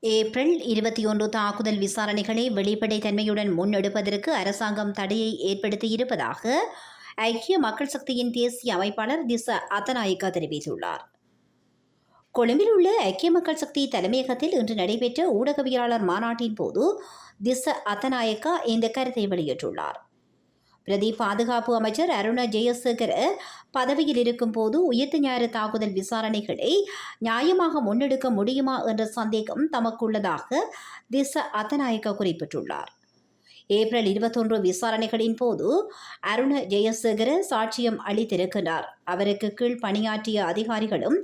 April 21 தாக்குதல் விசாரணைகளை வெளிப்படைத்தன்மையுடன் முன்னெடுப்பதற்கு அரசாங்கம் தடையை ஏற்படுத்தியிருப்பதாக ஐக்கிய மக்கள் சக்தியின் தேசிய அமைப்பாளர் திஸ்ஸ அத்தநாயக்க தெரிவித்துள்ளார். கொழும்பில் உள்ள ஐக்கிய மக்கள் சக்தி தலைமையகத்தில் இன்று நடைபெற்ற ஊடகவியலாளர் மாநாட்டின் போது திஸ்ஸ அத்தநாயக்க இந்த கருத்தை வெளியிட்டுள்ளார். பிரதி பாதுகாப்பு அமைச்சர் அருண ஜெயசேகர பதவியில் இருக்கும் போது உயிர்த்த ஞாயிறு தாக்குதல் விசாரணைகளை நியாயமாக முன்னெடுக்க முடியுமா என்ற சந்தேகம் தமக்குள்ளதாக திஸ்ஸ அத்தநாயக்க குறிப்பிட்டுள்ளார். ஏப்ரல் 21 விசாரணைகளின் போது அருண ஜெயசேகர சாட்சியம் அளித்திருக்கின்றார். அவருக்கு கீழ் பணியாற்றிய அதிகாரிகளும்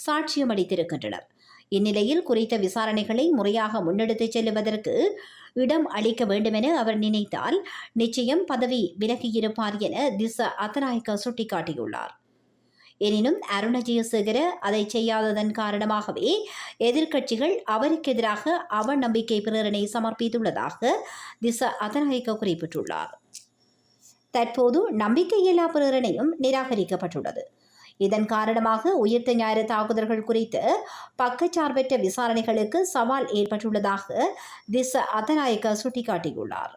சாட்சியம் அளித்திருக்கின்றனர். இந்நிலையில் குறித்த விசாரணைகளை முறையாக முன்னெடுத்துச் செல்லுவதற்கு இடம் அளிக்க வேண்டுமென அவர் நினைத்தால் நிச்சயம் பதவி விலகியிருப்பார் என திஸ்ஸ அத்தநாயக்க சுட்டிக்காட்டியுள்ளார். எனினும் அருண ஜெயசேகர அதை செய்யாததன் காரணமாகவே எதிர்க்கட்சிகள் அவருக்கு எதிராக அவநம்பிக்கை பிரேரணை சமர்ப்பித்துள்ளதாக திஸ்ஸ அத்தநாயக்க குறிப்பிட்டுள்ளார். தற்போது நம்பிக்கையில்லா பிரேரணையும் நிராகரிக்கப்பட்டுள்ளது. இதன் காரணமாக உயிர்த்த ஞாயிறு தாக்குதல்கள் குறித்து பக்கச்சார்பற்ற விசாரணைகளுக்கு சவால் ஏற்பட்டுள்ளதாக திஸ்ஸ அத்தநாயக்க சுட்டிக்காட்டியுள்ளார்.